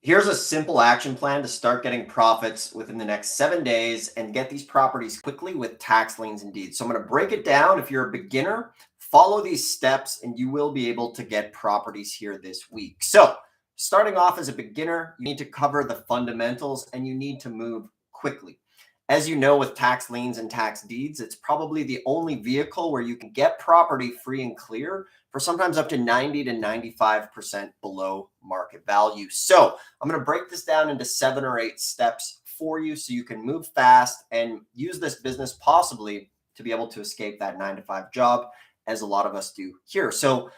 Here's a simple action plan to start getting profits within the next 7 days and get these properties quickly with tax liens and deeds. So I'm going to break it down. If you're a beginner, follow these steps and you will be able to get properties here this week. So starting off as a beginner, you need to cover the fundamentals and you need to move quickly. As you know, with tax liens and tax deeds, it's probably the only vehicle where you can get property free and clear for sometimes up to 90 to 95% below market value. So I'm going to break this down into 7 or 8 steps for you so you can move fast and use this business possibly to be able to escape that 9 to 5 job, as a lot of us do here. So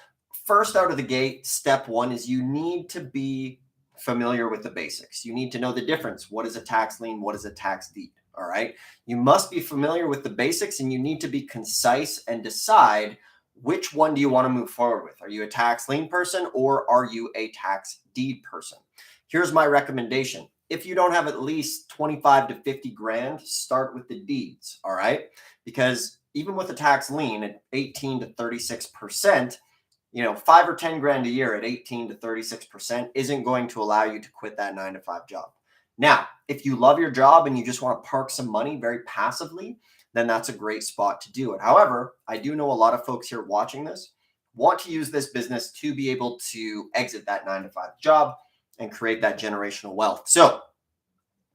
first out of the gate, step 1 is you need to be familiar with the basics. You need to know the difference. What is a tax lien? What is a tax deed? All right. You must be familiar with the basics and you need to be concise and decide which one do you want to move forward with. Are you a tax lien person or are you a tax deed person? Here's my recommendation. If you don't have at least 25 to 50 grand, start with the deeds. All right. Because even with a tax lien at 18 to 36%, 5 or 10 grand a year at 18 to 36% isn't going to allow you to quit that 9 to 5 job. Now, if you love your job and you just want to park some money very passively, then that's a great spot to do it. However, I do know a lot of folks here watching this want to use this business to be able to exit that 9 to 5 job and create that generational wealth. So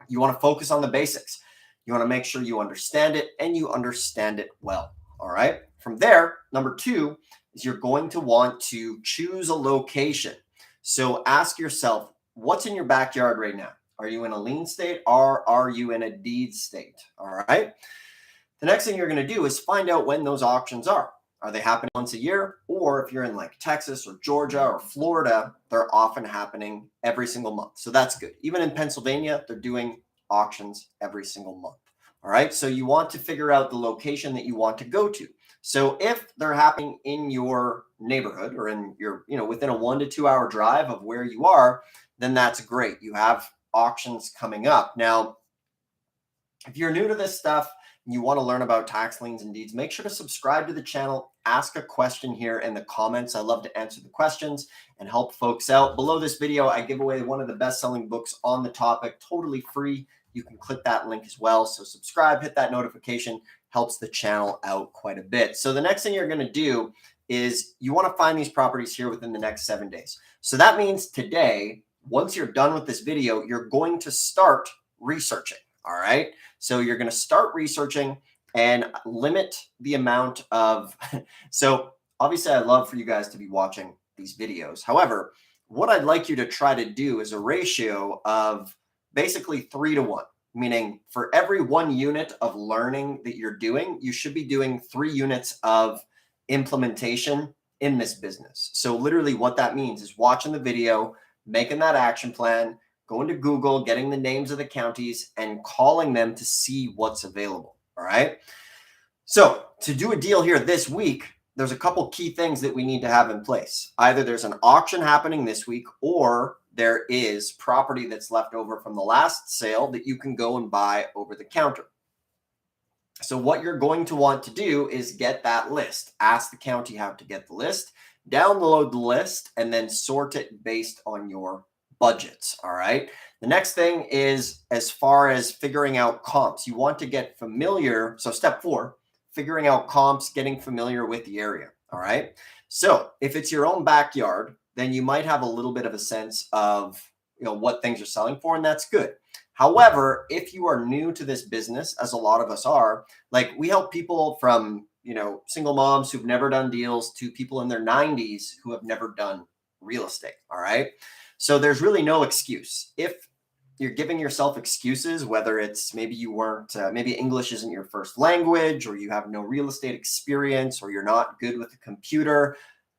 you want to focus on the basics. You want to make sure you understand it and you understand it well. All right. From there, number 2 is you're going to want to choose a location. So ask yourself, what's in your backyard right now? Are you in a lien state or are you in a deed state? All right. The next thing you're going to do is find out when those auctions are. Are they happening once a year? Or if you're in like Texas or Georgia or Florida, they're often happening every single month. So that's good. Even in Pennsylvania, they're doing auctions every single month. All right. So you want to figure out the location that you want to go to. So if they're happening in your neighborhood or in your, within a 1 to 2 hour drive of where you are, then that's great. You have auctions coming up. Now, if you're new to this stuff and you want to learn about tax liens and deeds, make sure to subscribe to the channel. Ask a question here in the comments. I love to answer the questions and help folks out. Below this video, I give away one of the best-selling books on the topic, totally free. You can click that link as well. So subscribe, hit that notification, helps the channel out quite a bit. So the next thing you're going to do is you want to find these properties here within the next 7 days. So that means today, once you're done with this video, you're going to start researching. All right. So you're going to start researching and limit the amount of, so obviously I love for you guys to be watching these videos. However, what I'd like you to try to do is a ratio of basically 3 to 1, meaning for every 1 unit of learning that you're doing, you should be doing 3 units of implementation in this business. So literally what that means is watching the video, making that action plan, going to Google, getting the names of the counties and calling them to see what's available. All right. So to do a deal here this week, there's a couple key things that we need to have in place. Either there's an auction happening this week or there is property that's left over from the last sale that you can go and buy over the counter. So what you're going to want to do is get that list. Ask the county how to get the list, download the list, and then sort it based on your budgets. All right. The next thing is as far as figuring out comps, you want to get familiar. So step 4, figuring out comps, getting familiar with the area. All right. So if it's your own backyard, then you might have a little bit of a sense of, what things are selling for, and that's good. However, if you are new to this business, as a lot of us are, like we help people from, single moms who've never done deals to people in their 90s who have never done real estate. All right. So there's really no excuse. If you're giving yourself excuses, whether it's maybe you weren't, maybe English isn't your first language, or you have no real estate experience, or you're not good with the computer,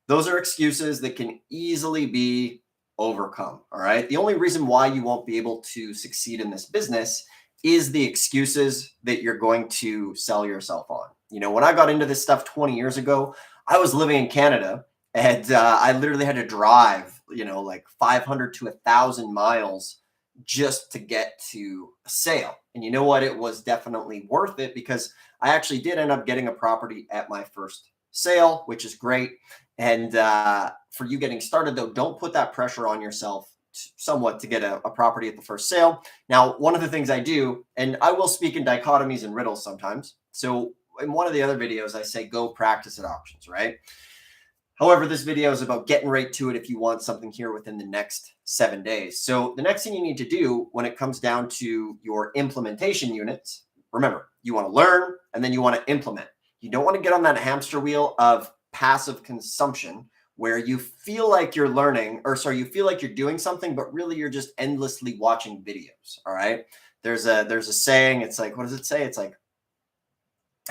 those are excuses that can easily be overcome. All right. The only reason why you won't be able to succeed in this business is the excuses that you're going to sell yourself on. When I got into this stuff 20 years ago, I was living in Canada and I literally had to drive, like 500 to 1,000 miles just to get to a sale. And you know what? It was definitely worth it because I actually did end up getting a property at my first sale, which is great. And for you getting started, though, don't put that pressure on yourself somewhat to get a property at the first sale. Now, one of the things I do, and I will speak in dichotomies and riddles sometimes. So in one of the other videos, I say, go practice at auctions, right? However, this video is about getting right to it if you want something here within the next 7 days. So the next thing you need to do when it comes down to your implementation units, remember, you want to learn and then you want to implement. You don't want to get on that hamster wheel of passive consumption where you feel like you're learning, or sorry, you feel like you're doing something, but really you're just endlessly watching videos. All right. There's a saying, it's like, what does it say? It's like,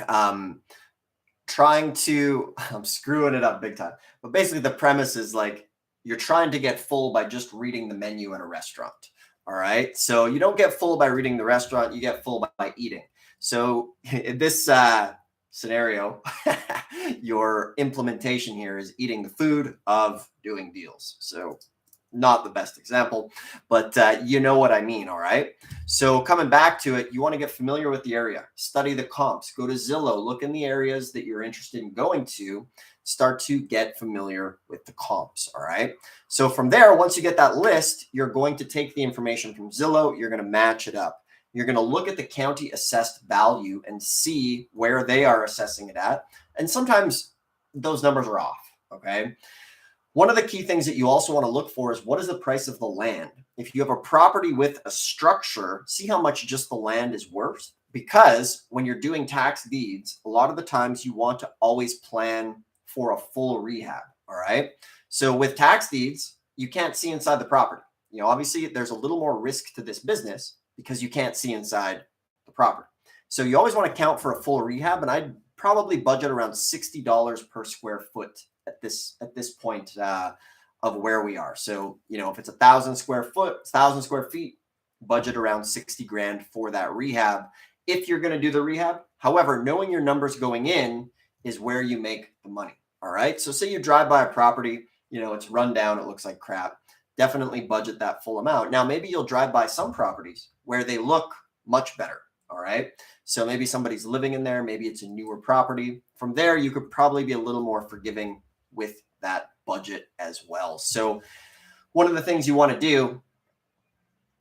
I'm screwing it up big time. But basically the premise is like, you're trying to get full by just reading the menu at a restaurant. All right. So you don't get full by reading the restaurant, you get full by eating. So in this scenario, your implementation here is eating the food of doing deals. So not the best example, but you know what I mean. All right. So coming back to it, you want to get familiar with the area, study the comps, go to Zillow, look in the areas that you're interested in going to, start to get familiar with the comps. All right. So from there, once you get that list, you're going to take the information from Zillow, you're going to match it up. You're going to look at the county assessed value and see where they are assessing it at. And sometimes those numbers are off. Okay. One of the key things that you also want to look for is what is the price of the land? If you have a property with a structure, see how much just the land is worth. Because when you're doing tax deeds, a lot of the times you want to always plan for a full rehab. All right. So with tax deeds, you can't see inside the property. Obviously there's a little more risk to this business because you can't see inside the property. So you always want to count for a full rehab. And I'd probably budget around $60 per square foot at this point of where we are. So, if it's 1,000 square feet, budget around 60 grand for that rehab if you're going to do the rehab. However, knowing your numbers going in is where you make the money. All right. So say you drive by a property, it's run down, it looks like crap. Definitely budget that full amount. Now, maybe you'll drive by some properties where they look much better. All right. So maybe somebody's living in there. Maybe it's a newer property. From there, you could probably be a little more forgiving with that budget as well. So one of the things you want to do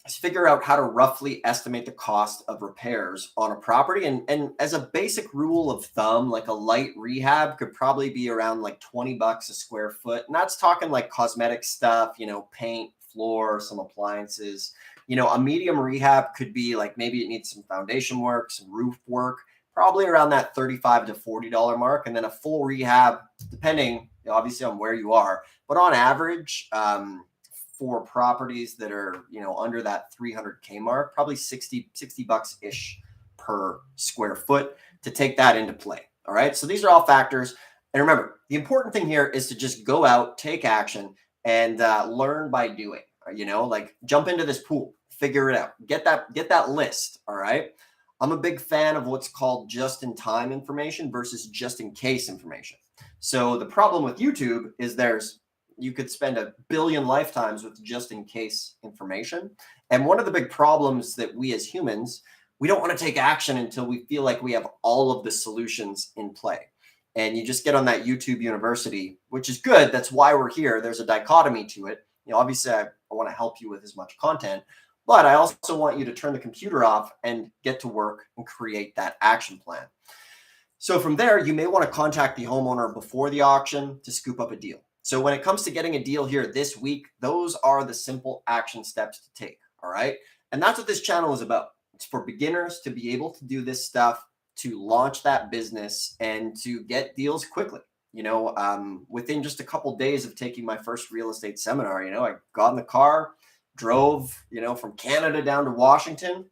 is figure out how to roughly estimate the cost of repairs on a property. And as a basic rule of thumb, like a light rehab could probably be around like $20 a square foot. And that's talking like cosmetic stuff, paint, floor, some appliances. A medium rehab could be like, maybe it needs some foundation work, some roof work, probably around that $35 to $40 mark. And then a full rehab, depending obviously on where you are, but on average, for properties that are, under that 300K mark, probably $60 ish per square foot to take that into play. All right. So these are all factors. And remember, the important thing here is to just go out, take action, and learn by doing. Like jump into this pool, figure it out, get that list. All right. I'm a big fan of what's called just-in-time information versus just-in-case information. So the problem with YouTube is you could spend a billion lifetimes with just-in-case information. And one of the big problems that we as humans, we don't want to take action until we feel like we have all of the solutions in play. And you just get on that YouTube University, which is good. That's why we're here. There's a dichotomy to it. Obviously I want to help you with as much content, but I also want you to turn the computer off and get to work and create that action plan. So from there, you may want to contact the homeowner before the auction to scoop up a deal. So when it comes to getting a deal here this week, those are the simple action steps to take. All right. And that's what this channel is about. It's for beginners to be able to do this stuff, to launch that business and to get deals quickly. Within just a couple days of taking my first real estate seminar, I got in the car, drove, from Canada down to Washington,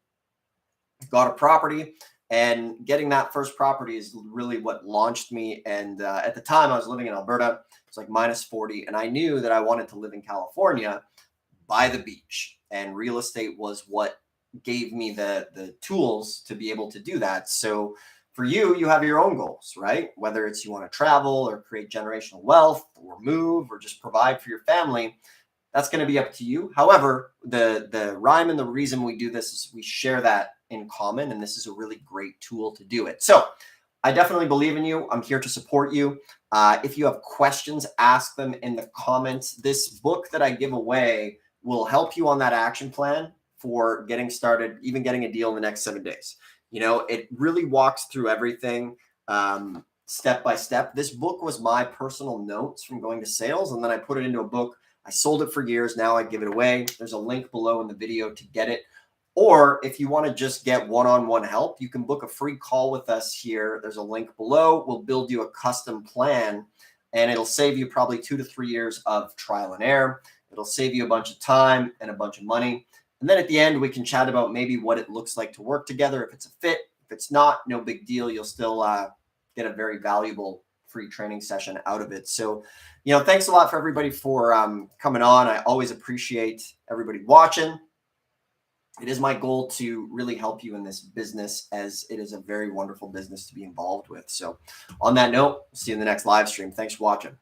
got a property, and getting that first property is really what launched me. And at the time I was living in Alberta, it's like -40. And I knew that I wanted to live in California by the beach, and real estate was what gave me the tools to be able to do that. So for you, you have your own goals, right? Whether it's you want to travel or create generational wealth or move or just provide for your family, that's going to be up to you. However, the rhyme and the reason we do this is we share that in common, and this is a really great tool to do it. So I definitely believe in you. I'm here to support you. If you have questions, ask them in the comments. This book that I give away will help you on that action plan for getting started, even getting a deal in the next 7 days. It really walks through everything step by step. This book was my personal notes from going to sales, and then I put it into a book. I sold it for years. Now I give it away. There's a link below in the video to get it. Or if you want to just get one-on-one help, you can book a free call with us here. There's a link below. We'll build you a custom plan, and it'll save you probably 2 to 3 years of trial and error. It'll save you a bunch of time and a bunch of money. And then at the end, we can chat about maybe what it looks like to work together. If it's a fit, if it's not, no big deal. You'll still get a very valuable free training session out of it. So, thanks a lot for everybody for coming on. I always appreciate everybody watching. It is my goal to really help you in this business, as it is a very wonderful business to be involved with. So on that note, see you in the next live stream. Thanks for watching.